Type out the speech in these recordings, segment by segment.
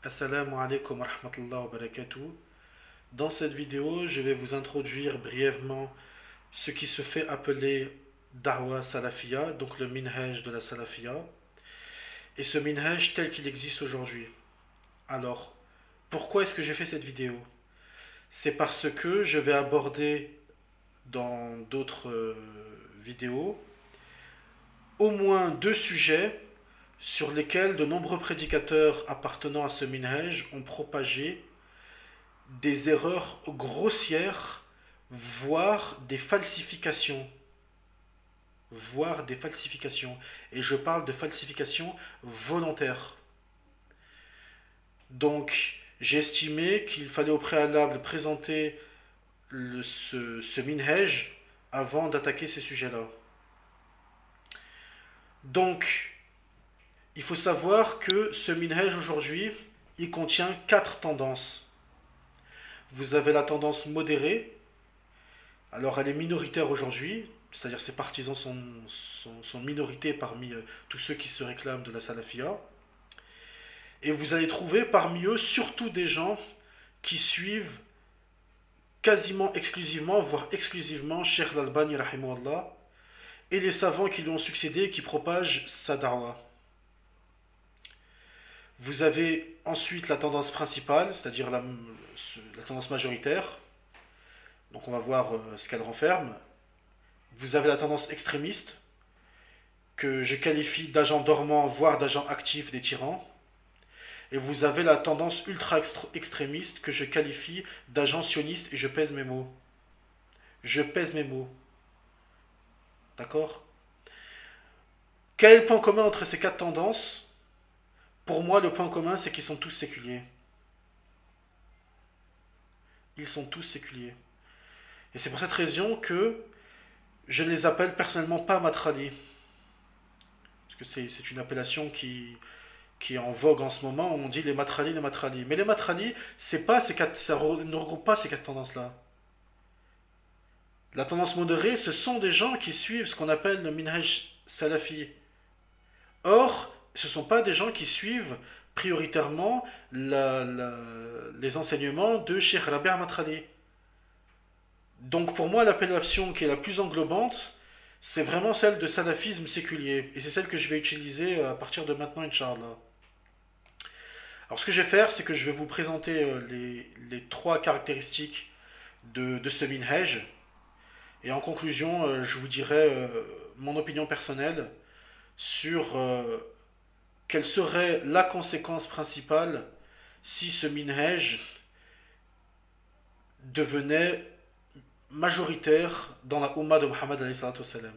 Assalamu alaikum wa rahmatullahi wa barakatuh. Dans cette vidéo, je vais vous introduire brièvement ce qui se fait appeler Da'wa Salafia, donc le minhaj de la Salafia, et ce minhaj tel qu'il existe aujourd'hui. Alors, pourquoi est-ce que j'ai fait cette vidéo? C'est parce que je vais aborder dans d'autres vidéos au moins deux sujets sur lesquels de nombreux prédicateurs appartenant à ce minhaj ont propagé des erreurs grossières, voire des falsifications. Voire des falsifications. Et je parle de falsifications volontaires. Donc, j'ai estimé qu'il fallait au préalable présenter ce minhaj avant d'attaquer ces sujets-là. Donc, il faut savoir que ce minhaj aujourd'hui, il contient quatre tendances. Vous avez la tendance modérée. Alors elle est minoritaire aujourd'hui, c'est-à-dire ses partisans sont minorités parmi tous ceux qui se réclament de la salafia. Et vous allez trouver parmi eux surtout des gens qui suivent quasiment exclusivement, voire exclusivement, Cheikh al-Albani rahimahullah, et les savants qui lui ont succédé et qui propagent sa da'wa. Vous avez ensuite la tendance principale, c'est-à-dire la tendance majoritaire. Donc on va voir ce qu'elle renferme. Vous avez la tendance extrémiste, que je qualifie d'agent dormant, voire d'agent actif des tyrans. Et vous avez la tendance ultra-extrémiste, que je qualifie d'agent sioniste, et je pèse mes mots. Je pèse mes mots. D'accord? Quel est le point commun entre ces quatre tendances? Pour moi, le point commun, c'est qu'ils sont tous séculiers. Ils sont tous séculiers. Et c'est pour cette raison que je ne les appelle personnellement pas matrali. Parce que c'est une appellation qui est en vogue en ce moment. On dit les matrali, les matrali. Mais les matrali, c'est pas ça ne regroupe pas ces quatre tendances-là. La tendance modérée, ce sont des gens qui suivent ce qu'on appelle le minhaj salafi. Or, ce ne sont pas des gens qui suivent prioritairement les enseignements de Cheikh Rabi' Matrali. Donc pour moi, l'appellation qui est la plus englobante, c'est vraiment celle de salafisme séculier. Et c'est celle que je vais utiliser à partir de maintenant, Inch'Allah. Alors ce que je vais faire, c'est que je vais vous présenter les trois caractéristiques de ce minhaj. Et en conclusion, je vous dirai mon opinion personnelle sur quelle serait la conséquence principale si ce minhaj devenait majoritaire dans la Ummah de Muhammad alayhi salatu wassalam.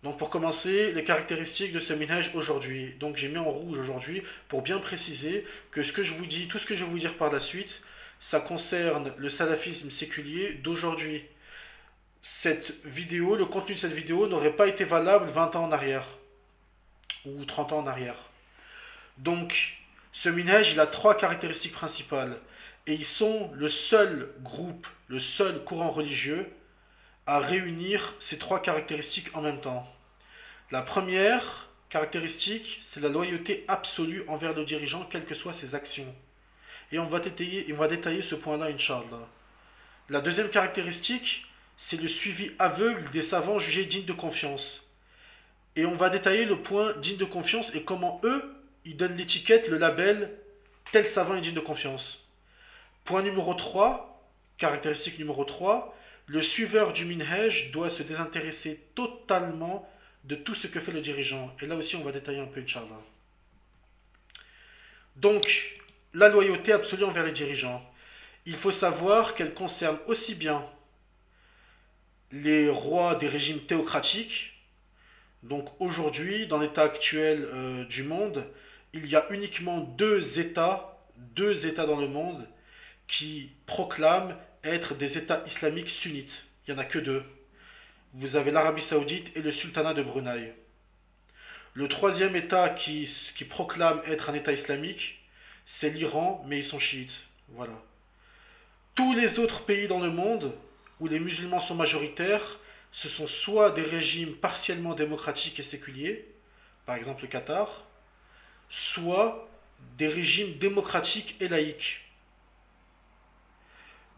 Donc pour commencer, les caractéristiques de ce minhaj aujourd'hui. Donc j'ai mis en rouge aujourd'hui pour bien préciser que ce que je vous dis, tout ce que je vais vous dire par la suite, ça concerne le salafisme séculier d'aujourd'hui. Cette vidéo, le contenu de cette vidéo n'aurait pas été valable 20 ans en arrière ou 30 ans en arrière. Donc, ce minhaj, il a trois caractéristiques principales. Et ils sont le seul groupe, le seul courant religieux à réunir ces trois caractéristiques en même temps. La première caractéristique, c'est la loyauté absolue envers le dirigeant, quelles que soient ses actions. Et on va détailler ce point-là, Inch'Allah. La deuxième caractéristique, c'est le suivi aveugle des savants jugés dignes de confiance. Et on va détailler le point digne de confiance et comment eux, ils donnent l'étiquette, le label, tel savant est digne de confiance. Point numéro 3, caractéristique numéro 3, le suiveur du minhaj doit se désintéresser totalement de tout ce que fait le dirigeant. Et là aussi, on va détailler un peu, Inch'Allah. Donc, la loyauté absolue envers les dirigeants. Il faut savoir qu'elle concerne aussi bien les rois des régimes théocratiques. Donc aujourd'hui, dans l'état actuel du monde, il y a uniquement deux États dans le monde qui proclament être des États islamiques sunnites. Il n'y en a que deux. Vous avez l'Arabie Saoudite et le Sultanat de Brunei. Le troisième État qui proclame être un État islamique, c'est l'Iran, mais ils sont chiites. Voilà. Tous les autres pays dans le monde où les musulmans sont majoritaires, ce sont soit des régimes partiellement démocratiques et séculiers, par exemple le Qatar, soit des régimes démocratiques et laïques.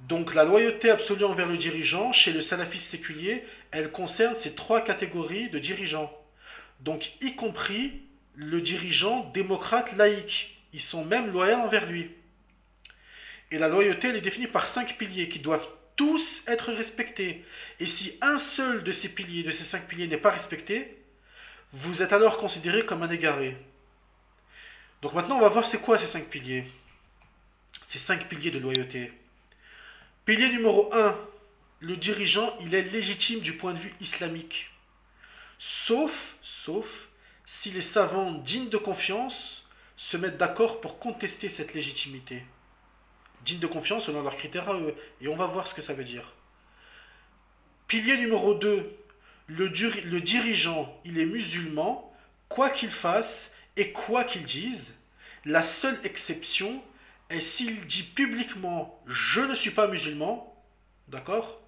Donc la loyauté absolue envers le dirigeant, chez le salafiste séculier, elle concerne ces trois catégories de dirigeants. Donc y compris le dirigeant démocrate laïque. Ils sont même loyaux envers lui. Et la loyauté, elle est définie par 5 piliers qui doivent tous être respectés. Et si un seul de ces piliers, de ces 5 piliers n'est pas respecté, vous êtes alors considéré comme un égaré. Donc maintenant, on va voir c'est quoi ces 5 piliers. Ces 5 piliers de loyauté. Pilier numéro 1, le dirigeant, il est légitime du point de vue islamique. Sauf si les savants dignes de confiance se mettent d'accord pour contester cette légitimité. Dignes de confiance selon leurs critères à eux. Et on va voir ce que ça veut dire. Pilier numéro 2, le dirigeant, il est musulman, quoi qu'il fasse et quoi qu'il dise. La seule exception est s'il dit publiquement « je ne suis pas musulman », d'accord?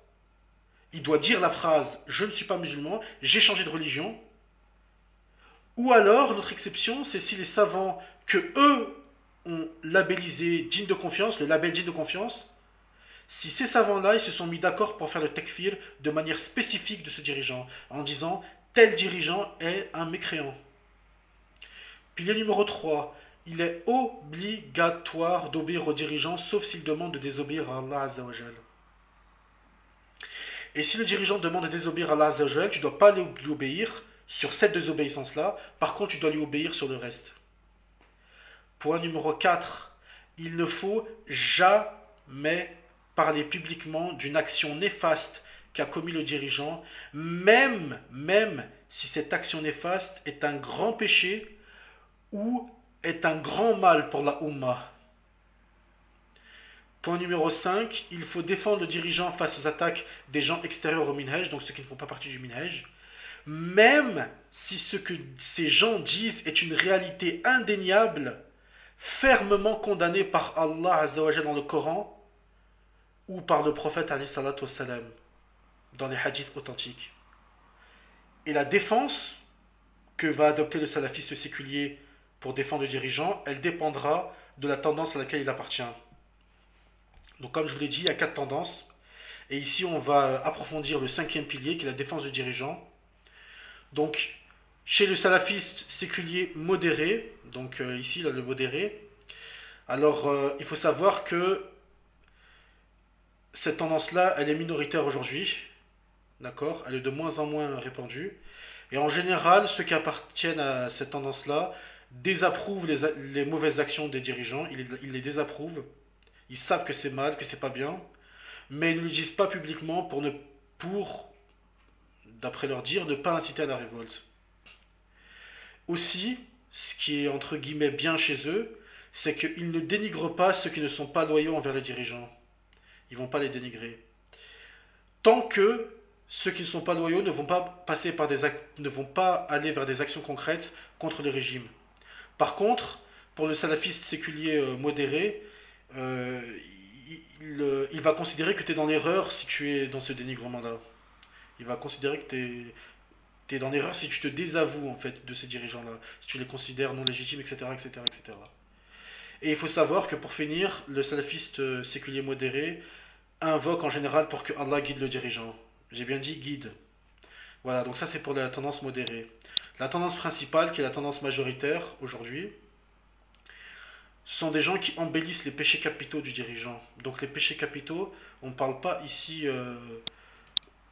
Il doit dire la phrase « je ne suis pas musulman, j'ai changé de religion ». Ou alors, l'autre exception, c'est si les savants que eux ont labellisé digne de confiance, le label digne de confiance, si ces savants-là, ils se sont mis d'accord pour faire le takfir de manière spécifique de ce dirigeant, en disant tel dirigeant est un mécréant. Pilier numéro 3, il est obligatoire d'obéir au dirigeant, sauf s'il demande de désobéir à Allah Azzawajal. Et si le dirigeant demande de désobéir à Allah Azzawajal, tu ne dois pas lui obéir sur cette désobéissance-là, par contre tu dois lui obéir sur le reste. Point numéro 4, il ne faut jamais parler publiquement d'une action néfaste qu'a commis le dirigeant, même si cette action néfaste est un grand péché ou est un grand mal pour la Ummah. Point numéro 5, il faut défendre le dirigeant face aux attaques des gens extérieurs au minhaj, donc ceux qui ne font pas partie du minhaj, même si ce que ces gens disent est une réalité indéniable, fermement condamnée par Allah Azzawajal dans le Coran ou par le prophète alayhi salatu wassalam dans les hadiths authentiques. Et la défense que va adopter le salafiste séculier pour défendre le dirigeant, elle dépendra de la tendance à laquelle il appartient. Donc comme je vous l'ai dit, il y a 4 tendances. Et ici, on va approfondir le 5e pilier, qui est la défense du dirigeant. Donc, chez le salafiste séculier modéré, donc ici, là, le modéré, alors il faut savoir que cette tendance-là, elle est minoritaire aujourd'hui. D'accord? Elle est de moins en moins répandue. Et en général, ceux qui appartiennent à cette tendance-là désapprouvent les mauvaises actions des dirigeants. Ils les désapprouvent. Ils savent que c'est mal, que c'est pas bien, mais ils ne le disent pas publiquement pour, d'après leur dire, ne pas inciter à la révolte. Aussi, ce qui est entre guillemets bien chez eux, c'est qu'ils ne dénigrent pas ceux qui ne sont pas loyaux envers les dirigeants. Ils ne vont pas les dénigrer. Tant que ceux qui ne sont pas loyaux ne vont pas ne vont pas aller vers des actions concrètes contre le régime. Par contre, pour le salafiste séculier modéré, il va considérer que tu es dans l'erreur si tu es dans ce dénigrement-là. Il va considérer que tu es dans l'erreur si tu te désavoues en fait de ces dirigeants-là, si tu les considères non légitimes, etc., etc., etc. Et il faut savoir que pour finir, le salafiste séculier modéré invoque en général pour que Allah guide le dirigeant. J'ai bien dit guide. Voilà, donc ça c'est pour la tendance modérée. La tendance principale, qui est la tendance majoritaire aujourd'hui, sont des gens qui embellissent les péchés capitaux du dirigeant. Donc les péchés capitaux, on ne parle pas ici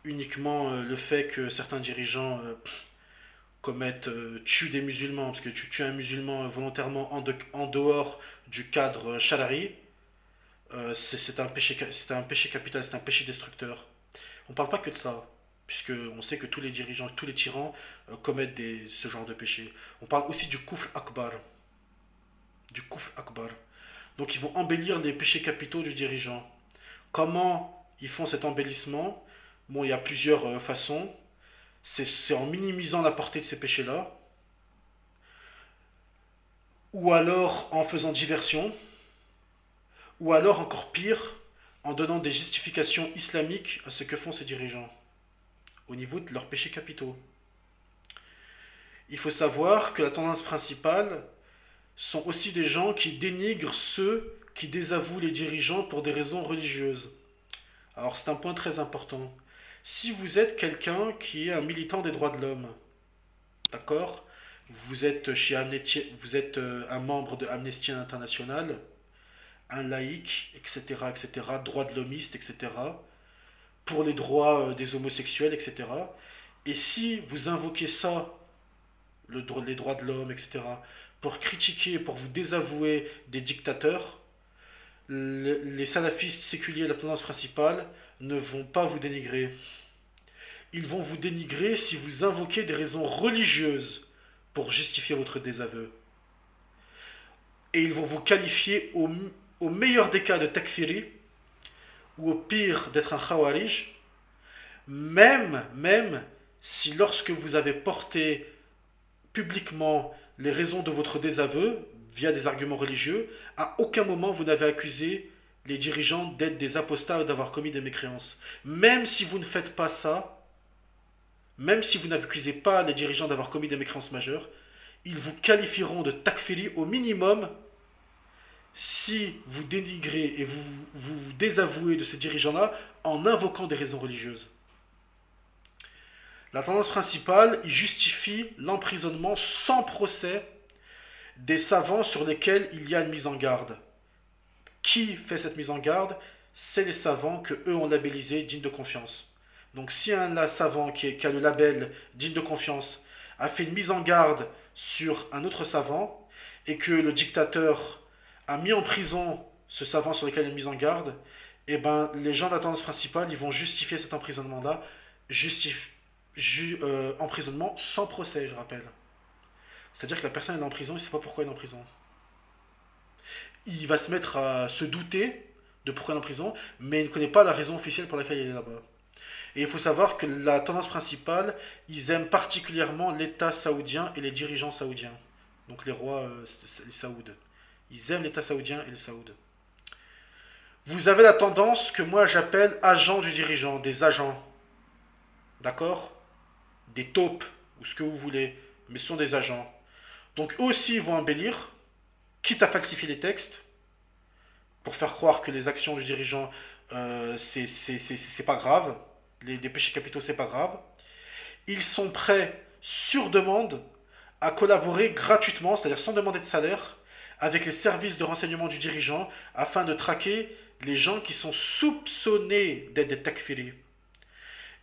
uniquement le fait que certains dirigeants tuent des musulmans, parce que tu tues un musulman volontairement en dehors du cadre shari, c'est un péché capital, c'est un péché destructeur. On ne parle pas que de ça, puisque on sait que tous les dirigeants, tous les tyrans commettent ce genre de péché. On parle aussi du kufr akbar. Du kufr akbar. Donc ils vont embellir les péchés capitaux du dirigeant. Comment ils font cet embellissement? Bon, il y a plusieurs façons. C'est en minimisant la portée de ces péchés-là, ou alors en faisant diversion, ou alors encore pire, en donnant des justifications islamiques à ce que font ces dirigeants, au niveau de leurs péchés capitaux. Il faut savoir que la tendance principale, sont aussi des gens qui dénigrent ceux qui désavouent les dirigeants pour des raisons religieuses. Alors c'est un point très important. Si vous êtes quelqu'un qui est un militant des droits de l'homme, d'accord? Vous êtes vous êtes un membre de Amnesty International, un laïc, etc., etc., droits de l'hommiste, etc., pour les droits des homosexuels, etc. Et si vous invoquez ça, les droits de l'homme, etc., pour critiquer, pour vous désavouer des dictateurs, les salafistes séculiers, la tendance principale, ne vont pas vous dénigrer. Ils vont vous dénigrer si vous invoquez des raisons religieuses pour justifier votre désaveu. Et ils vont vous qualifier au meilleur des cas de takfiri, ou au pire d'être un khawarij, même si lorsque vous avez porté publiquement les raisons de votre désaveu, via des arguments religieux, à aucun moment vous n'avez accusé les dirigeants d'être des apostats ou d'avoir commis des mécréances. Même si vous ne faites pas ça, même si vous n'accusez pas les dirigeants d'avoir commis des mécréances majeures, ils vous qualifieront de takfiri au minimum si vous dénigrez et vous désavouez de ces dirigeants-là en invoquant des raisons religieuses. La tendance principale, il justifie l'emprisonnement sans procès des savants sur lesquels il y a une mise en garde. Qui fait cette mise en garde? C'est les savants que eux ont labellisés dignes de confiance. Donc si un savant qui a le label digne de confiance a fait une mise en garde sur un autre savant et que le dictateur a mis en prison ce savant sur lequel il est mis en garde, eh ben, les gens de la tendance principale ils vont justifier cet emprisonnement-là, emprisonnement sans procès, je rappelle. C'est-à-dire que la personne est en prison, il ne sait pas pourquoi elle est en prison. Il va se mettre à se douter de pourquoi il est en prison, mais il ne connaît pas la raison officielle pour laquelle il est là-bas. Et il faut savoir que la tendance principale, ils aiment particulièrement l'État saoudien et les dirigeants saoudiens. Donc les rois, les Saouds. Ils aiment l'État saoudien et les Saouds. Vous avez la tendance que moi j'appelle agents du dirigeant, des agents. D'accord? Des taupes, ou ce que vous voulez, mais ce sont des agents. Donc eux aussi ils vont embellir, quitte à falsifier les textes, pour faire croire que les actions du dirigeant, c'est pas grave, les péchés capitaux, c'est pas grave. Ils sont prêts, sur demande, à collaborer gratuitement, c'est-à-dire sans demander de salaire, avec les services de renseignement du dirigeant, afin de traquer les gens qui sont soupçonnés d'être des takfiri.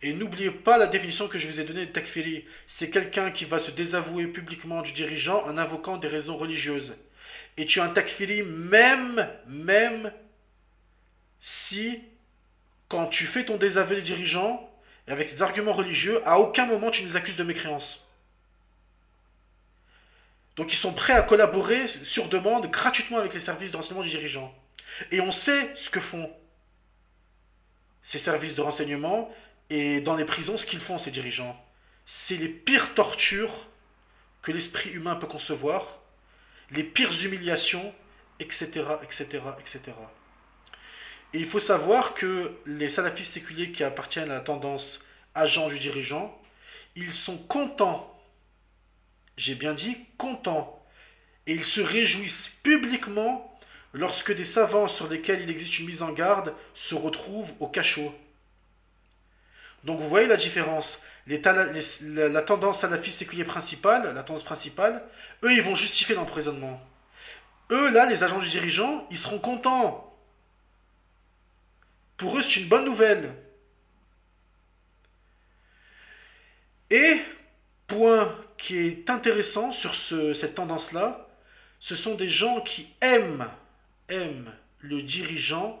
Et n'oubliez pas la définition que je vous ai donnée de takfiri. C'est quelqu'un qui va se désavouer publiquement du dirigeant en invoquant des raisons religieuses. Et tu es un takfiri même si, quand tu fais ton désaveu des dirigeants, et avec des arguments religieux, à aucun moment tu nous accuses de mécréance. Donc ils sont prêts à collaborer sur demande gratuitement avec les services de renseignement du dirigeant. Et on sait ce que font ces services de renseignement et dans les prisons ce qu'ils font ces dirigeants. C'est les pires tortures que l'esprit humain peut concevoir, les pires humiliations, etc., etc., etc. Et il faut savoir que les salafistes séculiers qui appartiennent à la tendance agent du dirigeant, ils sont contents, j'ai bien dit contents, et ils se réjouissent publiquement lorsque des savants sur lesquels il existe une mise en garde se retrouvent au cachot. Donc vous voyez la différence. La tendance salafiste séculier principale, la tendance principale, eux ils vont justifier l'emprisonnement. Eux là, les agents du dirigeant, ils seront contents. Pour eux, c'est une bonne nouvelle. Et, point qui est intéressant sur cette tendance-là, ce sont des gens qui aiment le dirigeant,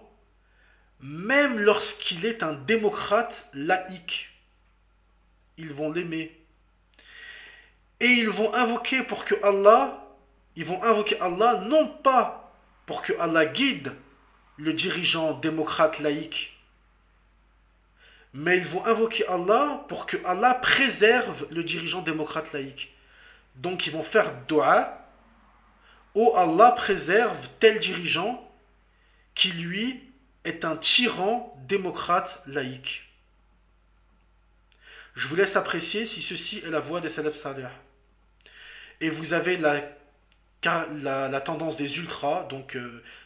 même lorsqu'il est un démocrate laïque. Ils vont l'aimer. Et ils vont invoquer Allah, non pas pour que Allah guide le dirigeant démocrate laïque, mais ils vont invoquer Allah pour que Allah préserve le dirigeant démocrate laïque. Donc ils vont faire dua, oh Allah préserve tel dirigeant qui lui est un tyran démocrate laïque. Je vous laisse apprécier si ceci est la voie des salafs salih. Et vous avez car la tendance des ultras, donc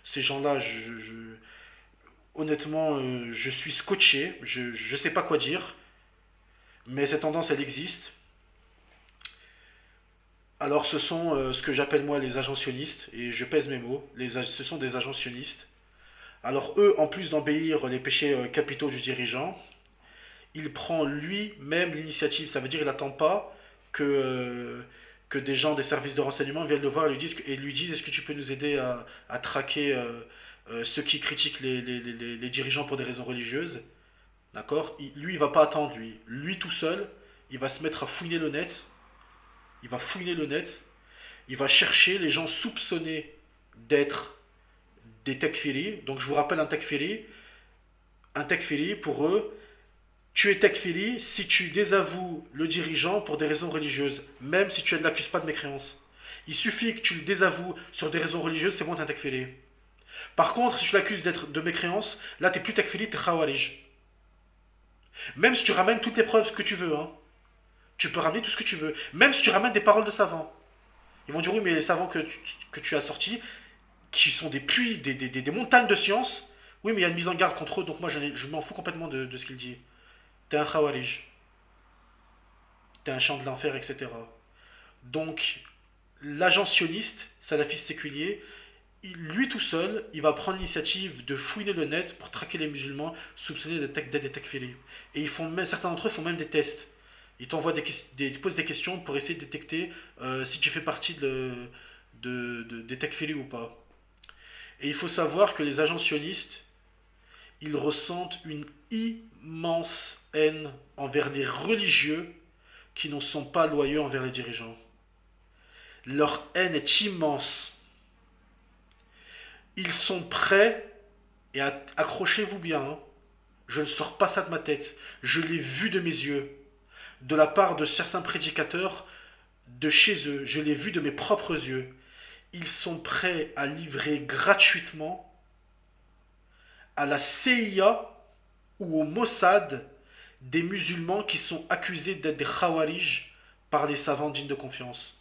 ces gens-là, honnêtement, je suis scotché, je ne sais pas quoi dire, mais cette tendance, elle existe. Alors ce sont ce que j'appelle moi les agents sionistes, et je pèse mes mots, ce sont des agents sionistes. Alors eux, en plus d'embellir les péchés capitaux du dirigeant, il prend lui-même l'initiative. Ça veut dire qu'il n'attend pas que des gens des services de renseignement viennent le voir et lui disent est-ce que tu peux nous aider à traquer ceux qui critiquent les dirigeants pour des raisons religieuses. D'accord. Lui, il va pas attendre, lui. Lui tout seul, il va se mettre à fouiner le net. Il va fouiner le net. Il va chercher les gens soupçonnés d'être des tekfiri. Donc je vous rappelle un tekfiri pour eux, tu es tekfiri si tu désavoues le dirigeant pour des raisons religieuses, même si tu ne l'accuses pas de mécréance. Il suffit que tu le désavoues sur des raisons religieuses, c'est bon, t'es un tekfiri. Par contre, si tu l'accuses d'être de mécréance, là t'es plus tekfiri, t'es khawarij. Même si tu ramènes toutes les preuves que tu veux, hein. Tu peux ramener tout ce que tu veux. Même si tu ramènes des paroles de savants. Ils vont dire oui, mais les savants que tu as sortis, qui sont des puits, des montagnes de science, oui, mais il y a une mise en garde contre eux, donc moi je m'en fous complètement de ce qu'il dit. T'es un khawarij. T'es un chant de l'enfer, etc. Donc, l'agent sioniste, salafiste séculier, lui tout seul, il va prendre l'initiative de fouiner le net pour traquer les musulmans soupçonnés d'être des takfiris. Et certains d'entre eux font même des tests. Ils t'envoient ils posent des questions pour essayer de détecter si tu fais partie des takfiris ou pas. Et il faut savoir que les agents sionistes, ils ressentent une immense haine envers les religieux qui ne sont pas loyaux envers les dirigeants. Leur haine est immense. Ils sont prêts, et accrochez-vous bien, hein, je ne sors pas ça de ma tête, je l'ai vu de mes yeux, de la part de certains prédicateurs de chez eux, je l'ai vu de mes propres yeux. Ils sont prêts à livrer gratuitement à la CIA ou au Mossad des musulmans qui sont accusés d'être des khawarij par les savants dignes de confiance.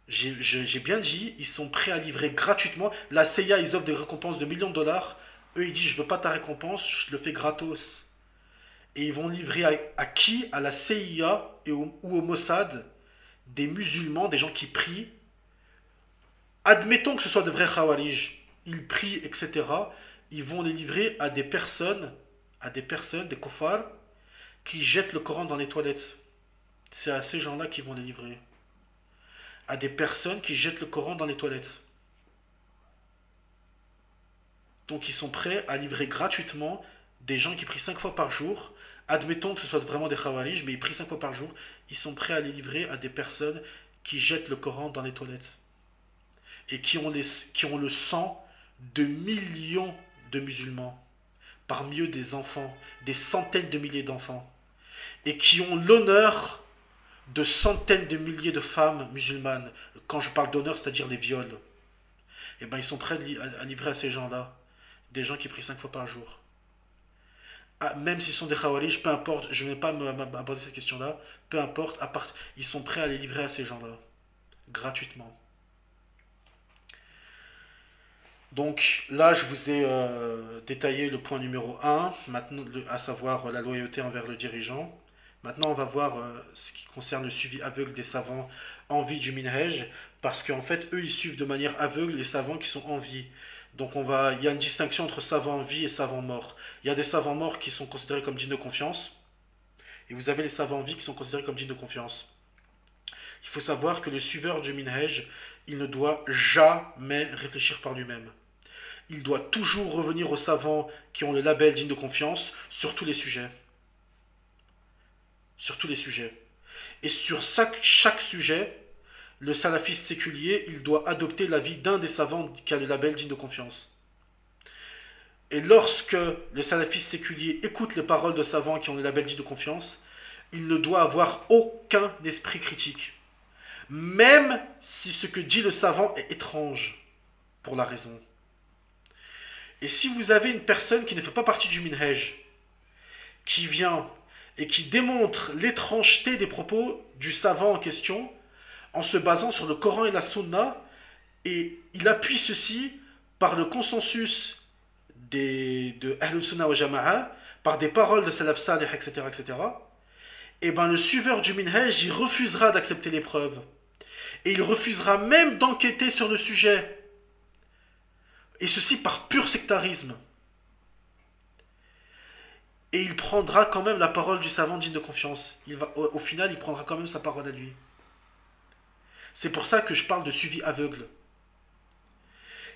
J'ai bien dit, ils sont prêts à livrer gratuitement. La CIA, ils offrent des récompenses de millions de dollars. Eux, ils disent, je veux pas ta récompense, je le fais gratos. Et ils vont livrer à qui? À la CIA ou au Mossad des musulmans, des gens qui prient. Admettons que ce soit de vrais khawarij. Ils prient, etc. Ils vont les livrer à des personnes, des kuffars, qui jettent le Coran dans les toilettes. C'est à ces gens-là qu'ils vont les livrer. À des personnes qui jettent le Coran dans les toilettes. Donc ils sont prêts à livrer gratuitement des gens qui prient 5 fois par jour. Admettons que ce soit vraiment des khawarij, mais ils prient 5 fois par jour. Ils sont prêts à les livrer à des personnes qui jettent le Coran dans les toilettes. Et qui ont le sang de millions de musulmans. Parmi eux des enfants, des centaines de milliers d'enfants. Et qui ont l'honneur de centaines de milliers de femmes musulmanes. Quand je parle d'honneur, c'est-à-dire les viols. Eh bien, ils sont prêts à livrer à ces gens-là. Des gens qui prient 5 fois par jour. Ah, même s'ils sont des khawarij, peu importe, je ne vais pas aborder cette question-là, peu importe, ils sont prêts à les livrer à ces gens-là. Gratuitement. Donc là, je vous ai détaillé le point numéro 1, maintenant, à savoir la loyauté envers le dirigeant. Maintenant, on va voir ce qui concerne le suivi aveugle des savants en vie du minhaj, parce qu'en fait, eux, ils suivent de manière aveugle les savants qui sont en vie. Donc il y a une distinction entre savants en vie et savants morts. Il y a des savants morts qui sont considérés comme dignes de confiance, et vous avez les savants en vie qui sont considérés comme dignes de confiance. Il faut savoir que le suiveur du minhaj, il ne doit jamais réfléchir par lui-même. Il doit toujours revenir aux savants qui ont le label digne de confiance sur tous les sujets. Sur tous les sujets. Et sur chaque sujet, le salafiste séculier, il doit adopter l'avis d'un des savants qui a le label digne de confiance. Et lorsque le salafiste séculier écoute les paroles de savants qui ont le label digne de confiance, il ne doit avoir aucun esprit critique. Même si ce que dit le savant est étrange pour la raison. Et si vous avez une personne qui ne fait pas partie du minhaj, qui vient et qui démontre l'étrangeté des propos du savant en question, en se basant sur le Coran et la Sunna, et il appuie ceci par le consensus de Ahlul Sunnah wa Jama'a, par des paroles de Salaf Salih, etc., etc., et ben le suiveur du Minhaj, il refusera d'accepter les preuves. Et il refusera même d'enquêter sur le sujet. Et ceci par pur sectarisme. Et il prendra quand même la parole du savant digne de confiance. Au final, il prendra quand même sa parole à lui. C'est pour ça que je parle de suivi aveugle.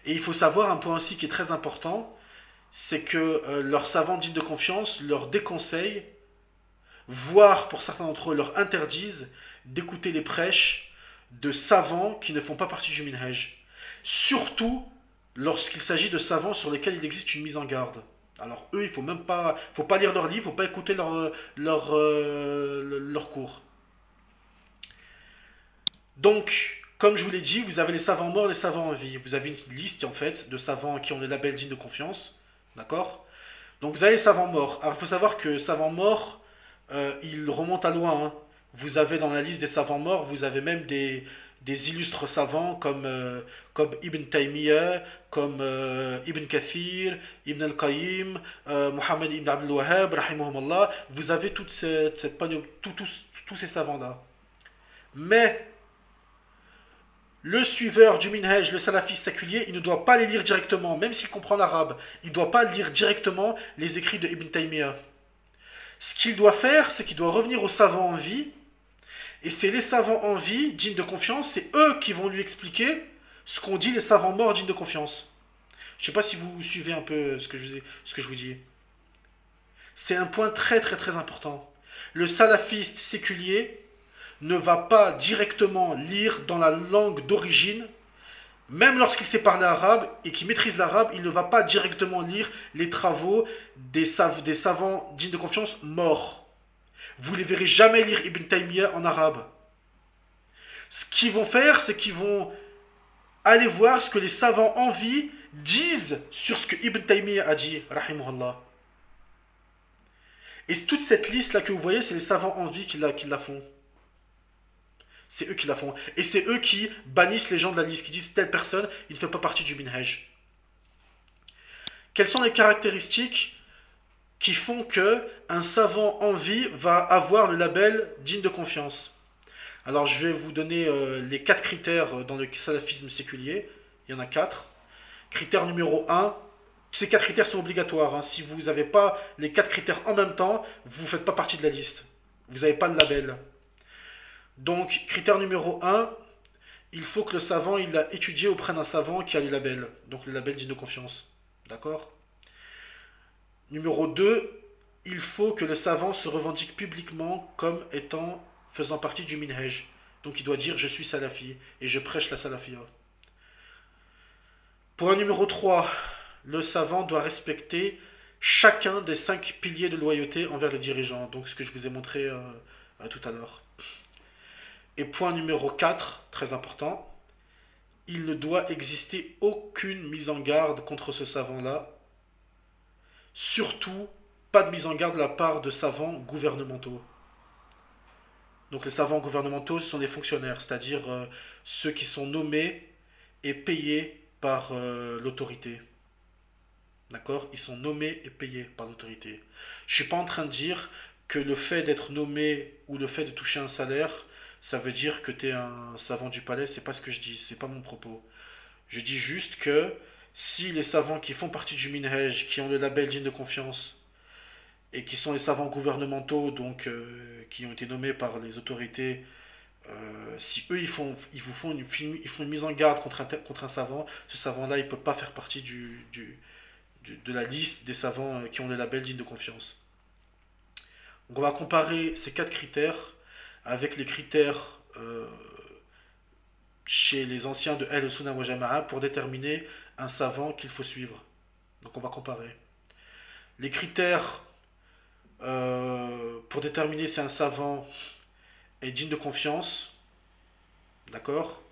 Et il faut savoir un point aussi qui est très important, c'est que leurs savants dignes de confiance leur déconseillent, voire pour certains d'entre eux leur interdisent, d'écouter les prêches de savants qui ne font pas partie du minhaj. Surtout lorsqu'il s'agit de savants sur lesquels il existe une mise en garde. Alors eux, il faut pas lire leurs livres, il ne faut pas écouter leurs cours. Donc, comme je vous l'ai dit, vous avez les savants morts, les savants en vie. Vous avez une liste en fait de savants qui ont le label digne de confiance. D'accord? Donc vous avez les savants morts. Alors il faut savoir que savants morts, ils remontent à loin, hein. Vous avez dans la liste des savants morts, vous avez même des illustres savants comme Ibn Taymiyyah, comme Ibn Kathir, Ibn al-Qayyim, Mohammed Ibn Abdul Wahhab, rahimahumullah. Vous avez toute cette panoplie, tous ces savants-là. Mais le suiveur du minhaj, le salafiste séculier, il ne doit pas les lire directement, même s'il comprend l'arabe. Il ne doit pas lire directement les écrits de Ibn Taymiyyah. Ce qu'il doit faire, c'est qu'il doit revenir aux savants en vie. Et c'est les savants en vie, dignes de confiance, c'est eux qui vont lui expliquer ce qu'ont dit les savants morts dignes de confiance. Je ne sais pas si vous suivez un peu ce que je vous dis. C'est un point très très très important. Le salafiste séculier ne va pas directement lire dans la langue d'origine, même lorsqu'il sait parler arabe et qu'il maîtrise l'arabe, il ne va pas directement lire les travaux des savants dignes de confiance morts. Vous ne les verrez jamais lire Ibn Taymiyyah en arabe. Ce qu'ils vont faire, c'est qu'ils vont aller voir ce que les savants en vie disent sur ce que Ibn Taymiyyah a dit, rahimahullah. Et toute cette liste-là que vous voyez, c'est les savants en vie qui la font. C'est eux qui la font. Et c'est eux qui bannissent les gens de la liste, qui disent telle personne, il ne fait pas partie du minhaj. Quelles sont les caractéristiques qui font que un savant en vie va avoir le label digne de confiance? Alors je vais vous donner les 4 critères dans le salafisme séculier. Il y en a 4. Critère numéro 1. Ces 4 critères sont obligatoires, hein. Si vous n'avez pas les 4 critères en même temps, vous ne faites pas partie de la liste. Vous n'avez pas le label. Donc, critère numéro 1, il faut que le savant il a étudié auprès d'un savant qui a le label. Donc le label digne de confiance. D'accord? Numéro 2, il faut que le savant se revendique publiquement comme faisant partie du minhaj. Donc il doit dire je suis salafi et je prêche la salafia. Point numéro 3, le savant doit respecter chacun des 5 piliers de loyauté envers le dirigeant. Donc ce que je vous ai montré tout à l'heure. Et point numéro 4, très important, il ne doit exister aucune mise en garde contre ce savant-là. Surtout, pas de mise en garde de la part de savants gouvernementaux. Donc les savants gouvernementaux, ce sont des fonctionnaires, c'est-à-dire ceux qui sont nommés et payés par l'autorité. D'accord? Ils sont nommés et payés par l'autorité. Je ne suis pas en train de dire que le fait d'être nommé ou le fait de toucher un salaire, ça veut dire que tu es un savant du palais, c'est pas ce que je dis, c'est pas mon propos. Je dis juste que si les savants qui font partie du minhaj, qui ont le label digne de confiance, et qui sont les savants gouvernementaux, donc qui ont été nommés par les autorités, si eux ils vous font ils font une mise en garde contre un savant, ce savant-là il ne peut pas faire partie de la liste des savants qui ont le label digne de confiance. Donc on va comparer ces 4 critères avec les critères chez les anciens de Ahl Sunnah wa Jama'a pour déterminer un savant qu'il faut suivre. Donc on va comparer. Les critères pour déterminer si un savant est digne de confiance, d'accord?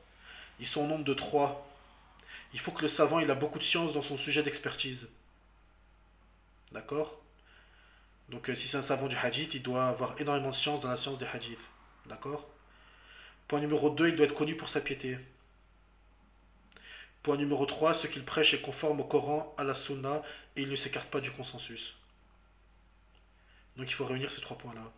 Ils sont au nombre de 3. Il faut que le savant il a beaucoup de science dans son sujet d'expertise. D'accord? Donc si c'est un savant du hadith, il doit avoir énormément de science dans la science des hadiths. D'accord? Point numéro 2, il doit être connu pour sa piété. Point numéro 3, ce qu'il prêche est conforme au Coran, à la Sunna, et il ne s'écarte pas du consensus. Donc il faut réunir ces 3 points-là.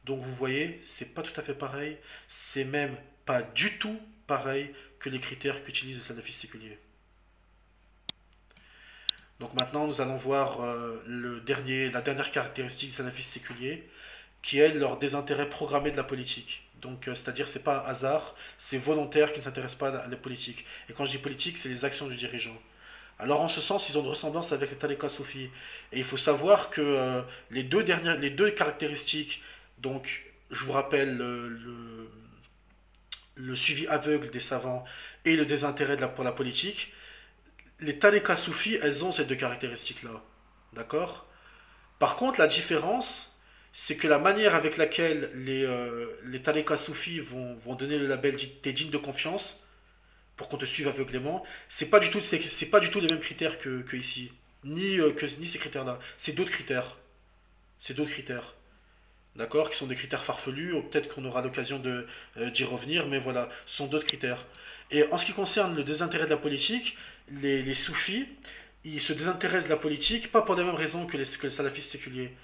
Donc vous voyez, c'est pas tout à fait pareil, c'est même pas du tout pareil que les critères qu'utilisent les salafistes séculiers. Donc maintenant, nous allons voir la dernière caractéristique des salafistes séculiers, qui est leur désintérêt programmé de la politique. Donc, c'est-à-dire, c'est pas un hasard, c'est volontaire qu'ils ne s'intéressent pas à la politique. Et quand je dis politique, c'est les actions du dirigeant. Alors, en ce sens, ils ont une ressemblance avec les tariqas soufis. Et il faut savoir que les deux caractéristiques, donc, je vous rappelle le suivi aveugle des savants et le désintérêt pour la politique, les tariqas soufis, elles ont ces deux caractéristiques-là. D'accord? Par contre, la différence, c'est que la manière avec laquelle les tariqas soufis vont donner le label t'es digne de confiance pour qu'on te suive aveuglément, c'est pas du tout les mêmes critères que ici. Ni ces critères-là. C'est d'autres critères. C'est d'autres critères. D'accord? Qui sont des critères farfelus. Peut-être qu'on aura l'occasion d'y revenir, mais voilà, ce sont d'autres critères. Et en ce qui concerne le désintérêt de la politique, les soufis, ils se désintéressent de la politique, pas pour les mêmes raisons que les salafistes séculiers.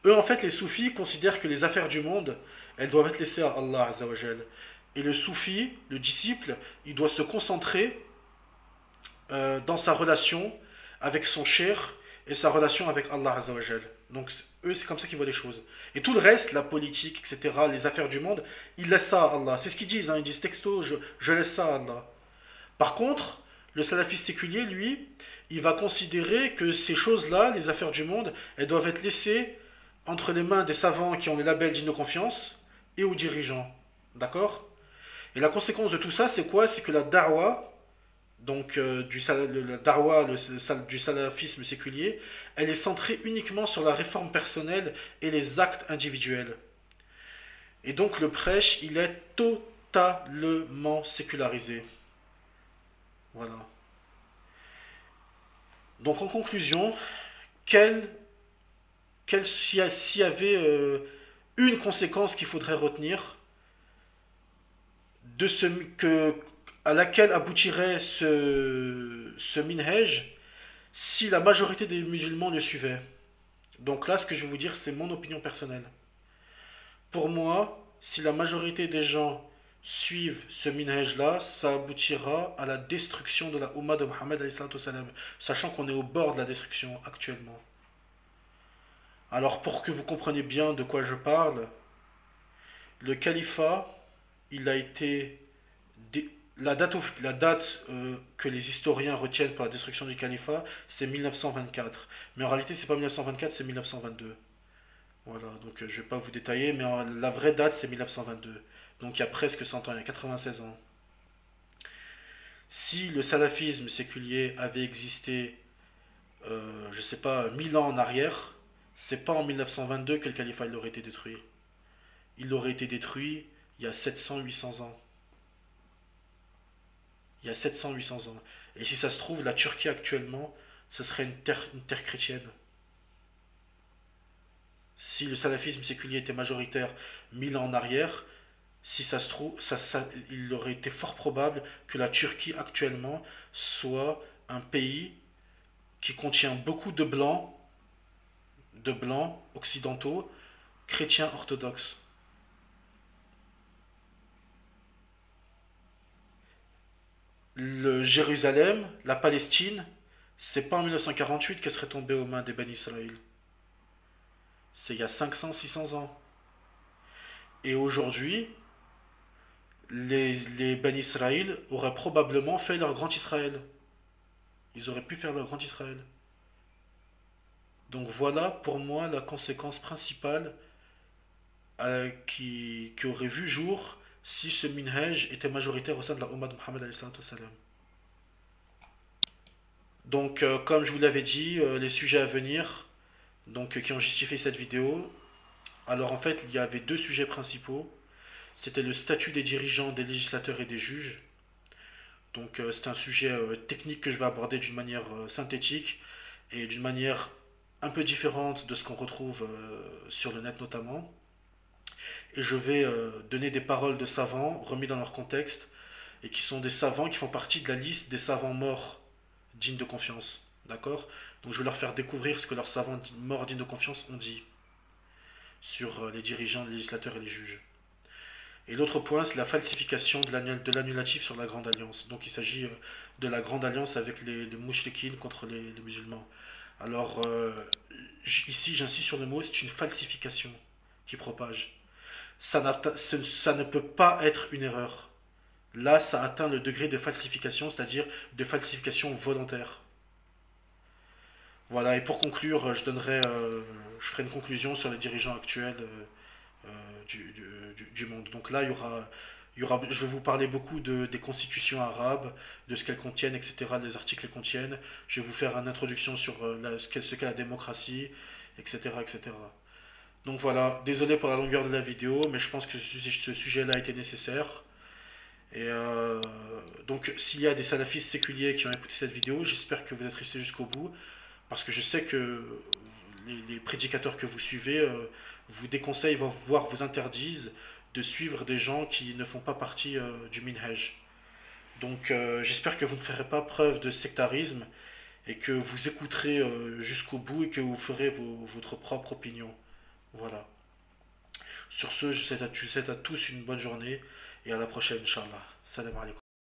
Eux, en fait, les soufis considèrent que les affaires du monde, elles doivent être laissées à Allah Azzawajal. Et le soufi, le disciple, il doit se concentrer dans sa relation avec son cher et sa relation avec Allah Azzawajal. Donc, eux, c'est comme ça qu'ils voient les choses. Et tout le reste, la politique, etc., les affaires du monde, ils laissent ça à Allah. C'est ce qu'ils disent, hein, ils disent texto, je laisse ça à Allah. Par contre, le salafiste séculier, lui, il va considérer que ces choses-là, les affaires du monde, elles doivent être laissées entre les mains des savants qui ont les labels dignes de confiance et aux dirigeants. D'accord? Et la conséquence de tout ça, c'est quoi? C'est que la da'wa, donc la da'wa du salafisme séculier, elle est centrée uniquement sur la réforme personnelle et les actes individuels. Et donc le prêche, il est totalement sécularisé. Voilà. Donc en conclusion, s'il y avait une conséquence qu'il faudrait retenir de à laquelle aboutirait ce minhaj si la majorité des musulmans le suivaient. Donc là, ce que je vais vous dire, c'est mon opinion personnelle. Pour moi, si la majorité des gens suivent ce minhaj-là, ça aboutira à la destruction de la Ummah de Mohammed, sachant qu'on est au bord de la destruction actuellement. Alors pour que vous compreniez bien de quoi je parle, le califat, il a été... La date que les historiens retiennent pour la destruction du califat, c'est 1924. Mais en réalité, c'est pas 1924, c'est 1922. Voilà, donc je vais pas vous détailler, mais la vraie date, c'est 1922. Donc il y a presque 100 ans, il y a 96 ans. Si le salafisme séculier avait existé, je sais pas, 1000 ans en arrière, c'est pas en 1922 que le califat il aurait été détruit. Il aurait été détruit il y a 700-800 ans. Il y a 700-800 ans. Et si ça se trouve, la Turquie actuellement, ce serait une terre chrétienne. Si le salafisme séculier était majoritaire 1000 ans en arrière, si ça se trouve, il aurait été fort probable que la Turquie actuellement soit un pays qui contient beaucoup de blancs occidentaux, chrétiens orthodoxes. Le Jérusalem, la Palestine, c'est pas en 1948 qu'elle serait tombée aux mains des Ben Israël. C'est il y a 500-600 ans. Et aujourd'hui, les Ben Israël auraient probablement fait leur grand Israël. Ils auraient pu faire leur grand Israël. Donc voilà pour moi la conséquence principale qui aurait vu jour si ce minhaj était majoritaire au sein de la Ummah de Muhammad alayhi salatu wassalam. Donc comme je vous l'avais dit, les sujets à venir qui ont justifié cette vidéo. Alors en fait, il y avait deux sujets principaux. C'était le statut des dirigeants, des législateurs et des juges. Donc c'est un sujet technique que je vais aborder d'une manière synthétique et d'une manière un peu différente de ce qu'on retrouve sur le net notamment. et je vais donner des paroles de savants remis dans leur contexte et qui sont des savants qui font partie de la liste des savants morts dignes de confiance. D'accord? Donc je vais leur faire découvrir ce que leurs savants morts dignes de confiance ont dit sur les dirigeants, les législateurs et les juges. Et l'autre point, c'est la falsification de l'annulatif sur la Grande Alliance. Donc il s'agit de la Grande Alliance avec les mouchriquines contre les musulmans. Alors ici, j'insiste sur le mot, c'est une falsification qui propage. Ça ne peut pas être une erreur. Là, ça atteint le degré de falsification, c'est-à-dire de falsification volontaire. Voilà, et pour conclure, je ferai une conclusion sur les dirigeants actuels du monde. Donc là, je vais vous parler beaucoup des constitutions arabes, de ce qu'elles contiennent, etc., des articles qu'elles contiennent. Je vais vous faire une introduction sur ce qu'est la démocratie, etc., etc. Donc voilà, désolé pour la longueur de la vidéo, mais je pense que ce sujet-là était nécessaire. Et donc, s'il y a des salafistes séculiers qui ont écouté cette vidéo, j'espère que vous êtes restés jusqu'au bout, parce que je sais que les prédicateurs que vous suivez vous déconseillent, voire vous interdisent de suivre des gens qui ne font pas partie du minhaj. Donc, j'espère que vous ne ferez pas preuve de sectarisme et que vous écouterez jusqu'au bout et que vous ferez votre propre opinion. Voilà. Sur ce, je souhaite à tous une bonne journée et à la prochaine, Inch'Allah. Salam alaikum.